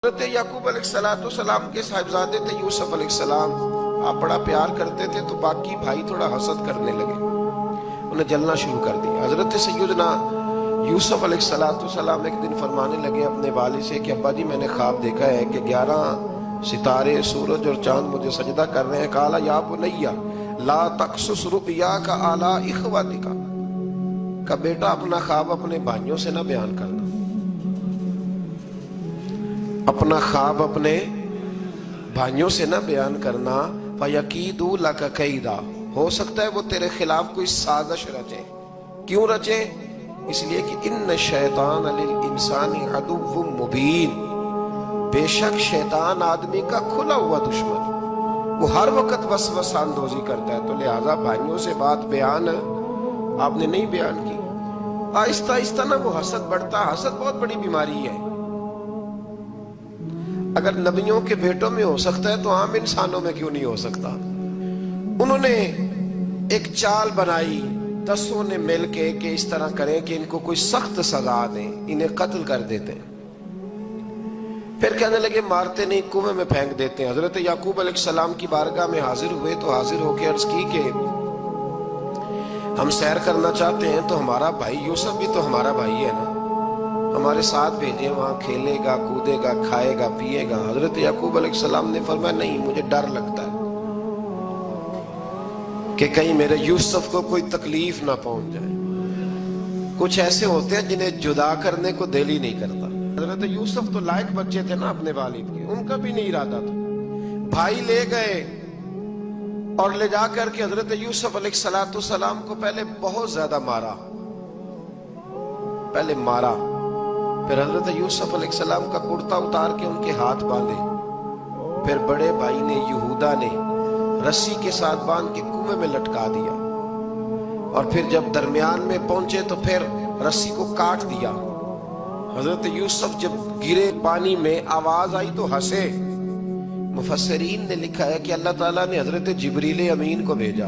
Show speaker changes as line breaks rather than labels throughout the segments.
حضرت یعقوب علیہ السلام کے صاحبزادے تھے یوسف علیہ السلام، آپ بڑا پیار کرتے تھے تو باقی بھائی تھوڑا حسد کرنے لگے، انہیں جلنا شروع کر دیا۔ حضرت سیدنا یوسف علیہ السلام ایک دن فرمانے لگے اپنے والد سے کہ ابا جی میں نے خواب دیکھا ہے کہ 11 ستارے سورج اور چاند مجھے سجدہ کر رہے ہیں۔ قال یا بنی لا تقصص رؤیاک علی اخوتک، کہ بیٹا اپنا خواب اپنے بھائیوں سے نہ بیان کرنا، اپنا خواب اپنے بھائیوں سے نہ بیان کرنا۔ فَيَكِيدُوا لَكَ كَيْدًا، ہو سکتا ہے وہ تیرے خلاف کوئی سازش رچے۔ کیوں رچے؟ اس لیے کہ ان الشیطان للانسان عدو مبین، بے شک شیطان آدمی کا کھلا ہوا دشمن، وہ ہر وقت وسوسہ اندوزی کرتا ہے، تو لہٰذا بھائیوں سے بات بیان آپ نے نہیں بیان کی۔ آہستہ آہستہ نہ وہ حسد بڑھتا، حسد بہت بڑی بیماری ہے۔ اگر نبیوں کے بیٹوں میں ہو سکتا ہے تو عام انسانوں میں کیوں نہیں ہو سکتا؟ انہوں نے ایک چال بنائی 10 نے مل کے کہ اس طرح کریں کہ ان کو کوئی سخت سزا دیں، انہیں قتل کر دیتے ہیں۔ پھر کہنے لگے مارتے نہیں، کنویں میں پھینک دیتے ہیں۔ حضرت یعقوب علیہ السلام کی بارگاہ میں حاضر ہوئے تو حاضر ہو کے عرض کی کہ ہم سیر کرنا چاہتے ہیں تو ہمارا بھائی یوسف بھی تو ہمارا بھائی ہے نا، ہمارے ساتھ بھیجیں، وہاں کھیلے گا، کودے گا، کھائے گا، پیے گا۔ حضرت یعقوب علیہ السلام نے فرمایا نہیں، مجھے ڈر لگتا ہے کہ کہیں میرے یوسف کو کوئی تکلیف نہ پہنچ جائے۔ کچھ ایسے ہوتے ہیں جنہیں جدا کرنے کو دل ہی نہیں کرتا۔ حضرت یوسف تو لائق بچے تھے نا اپنے والد کے، ان کا بھی نہیں ارادہ تھا۔ بھائی لے گئے اور لے جا کر کے حضرت یوسف علیہ السلام کو پہلے بہت زیادہ مارا، پھر حضرت یوسف علیہ السلام کا کرتا اتار کے ان کے ہاتھ باندھے، پھر بڑے بھائی نے یہودا نے رسی کے ساتھ باندھ کے کنویں میں لٹکا دیا، اور پھر جب درمیان میں پہنچے تو پھر رسی کو کاٹ دیا۔ حضرت یوسف جب گرے پانی میں آواز آئی تو ہنسے۔ مفسرین نے لکھا ہے کہ اللہ تعالیٰ نے حضرت جبریل امین کو بھیجا،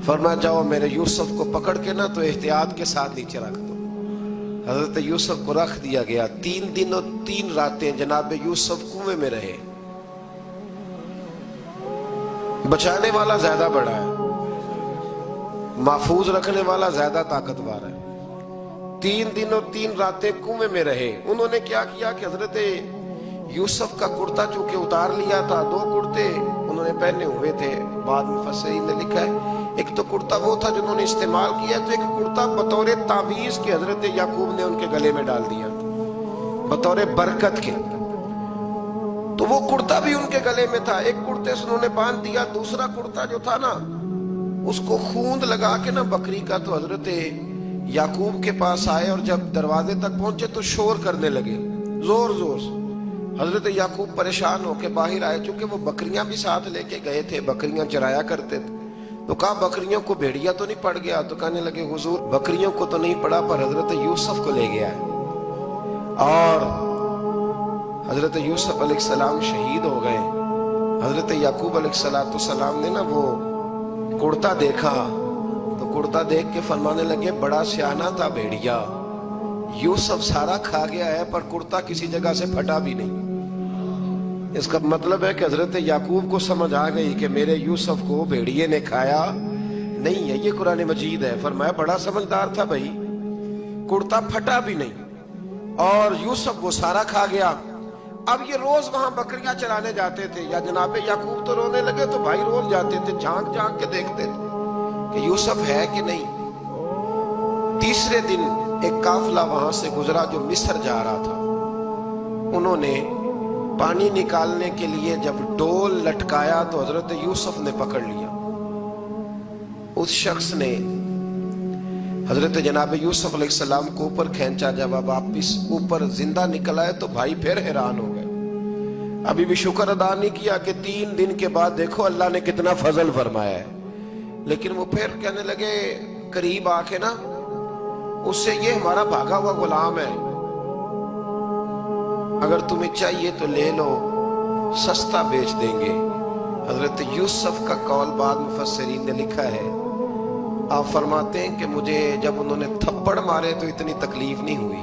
فرمایا جاؤ میرے یوسف کو پکڑ کے نا تو احتیاط کے ساتھ نیچے رکھ دو۔ حضرت یوسف کو رکھ دیا گیا۔ 3 دن اور 3 راتیں جناب یوسف کنویں میں رہے۔ بچانے والا زیادہ بڑا ہے، محفوظ رکھنے والا زیادہ طاقتور ہے۔ 3 دن اور 3 راتیں کنویں میں رہے۔ انہوں نے کیا کیا کہ حضرت یوسف کا کرتا چونکہ اتار لیا تھا، 2 کرتے انہوں نے پہنے ہوئے تھے، بعد مفسرین نے لکھا ہے ایک تو کرتا وہ تھا جنہوں نے استعمال کیا، تو ایک کرتا بطور تعویذ کے حضرت یعقوب نے ان کے گلے میں ڈال دیا بطور برکت کے، تو وہ کرتا بھی ان کے گلے میں تھا۔ ایک کرتے سے انہوں نے باندھ دیا، دوسرا کرتا جو تھا نا اس کو خوند لگا کے نا بکری کا، تو حضرت یعقوب کے پاس آئے اور جب دروازے تک پہنچے تو شور کرنے لگے زور زور سے۔ حضرت یعقوب پریشان ہو کے باہر آئے، چونکہ وہ بکریاں بھی ساتھ لے کے گئے تھے، بکریاں چرایا کرتے تھے، تو کہا بکریوں کو بھیڑیا تو نہیں پڑ گیا؟ تو کہنے لگے حضور بکریوں کو تو نہیں پڑا پر حضرت یوسف کو لے گیا ہے۔ اور حضرت یوسف علیہ السلام شہید ہو گئے۔ حضرت یعقوب علیہ السلام نے نا وہ کرتا دیکھا تو کرتا دیکھ کے فرمانے لگے بڑا سیانہ تھا بھیڑیا، یوسف سارا کھا گیا ہے پر کرتا کسی جگہ سے پھٹا بھی نہیں۔ اس کا مطلب ہے کہ حضرت یعقوب کو سمجھ آ گئی کہ میرے یوسف کو بھیڑیے نے کھایا نہیں ہے۔ یہ قرآن مجید ہے۔ فرمایا بڑا سمجھدار تھا بھائی، کرتا پھٹا بھی نہیں اور یوسف وہ سارا کھا گیا۔ اب یہ روز وہاں بکریاں چرانے جاتے تھے، یا جناب یعقوب تو رونے لگے تو بھائی روز جاتے تھے، جھانک جھانک کے دیکھتے تھے کہ یوسف ہے کہ نہیں۔ تیسرے دن ایک قافلہ وہاں سے گزرا جو مصر جا رہا تھا، انہوں نے پانی نکالنے کے لیے جب ڈول لٹکایا تو حضرت یوسف نے پکڑ لیا۔ اس شخص نے حضرت جناب یوسف علیہ السلام کو اوپر کھینچا، جب آپ واپس اوپر زندہ نکل آئے تو بھائی پھر حیران ہو گئے، ابھی بھی شکر ادا نہیں کیا کہ 3 دن کے بعد دیکھو اللہ نے کتنا فضل فرمایا ہے۔ لیکن وہ پھر کہنے لگے قریب آ کے نا اس سے یہ ہمارا بھاگا ہوا غلام ہے، اگر تمہیں چاہیے تو لے لو، سستا بیچ دیں گے۔ حضرت یوسف کا قول بعد مفسرین نے لکھا ہے، آپ فرماتے ہیں کہ مجھے جب انہوں نے تھپڑ مارے تو اتنی تکلیف نہیں ہوئی،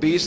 20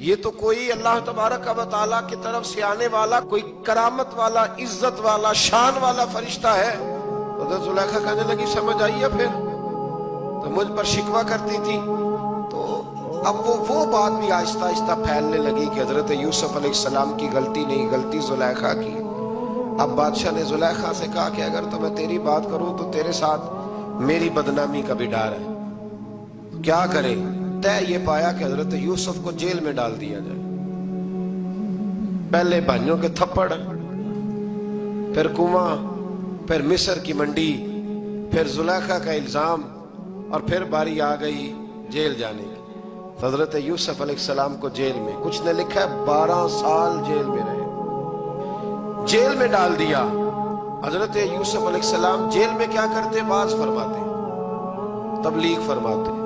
یہ تو کوئی اللہ تبارک و تعالیٰ کی طرف سے آنے والا کوئی کرامت والا عزت والا شان والا فرشتہ ہے۔ حضرت زلیخا کہنے لگی سمجھ آئیے پھر تو مجھ پر شکوہ کرتی تھی۔ تو اب وہ بات بھی آہستہ آہستہ پھیلنے لگی کہ حضرت یوسف علیہ السلام کی غلطی نہیں، غلطی زلیخا کی۔ اب بادشاہ نے زلیخا سے کہا کہ اگر تو میں تیری بات کروں تو تیرے ساتھ میری بدنامی کا بھی ڈر ہے، کیا کرے؟ طے یہ پایا کہ حضرت یوسف کو جیل میں ڈال دیا جائے۔ پہلے بھائیوں کے تھپڑ، پھر کنواں، پھر مصر کی منڈی، پھر زلیخا کا الزام، اور پھر باری آ گئی جیل جانے کی۔ حضرت یوسف علیہ السلام کو جیل میں، کچھ نے لکھا ہے 12 سال جیل میں رہے، جیل میں ڈال دیا۔ حضرت یوسف علیہ السلام جیل میں کیا کرتے؟ واعظ فرماتے، تبلیغ فرماتے۔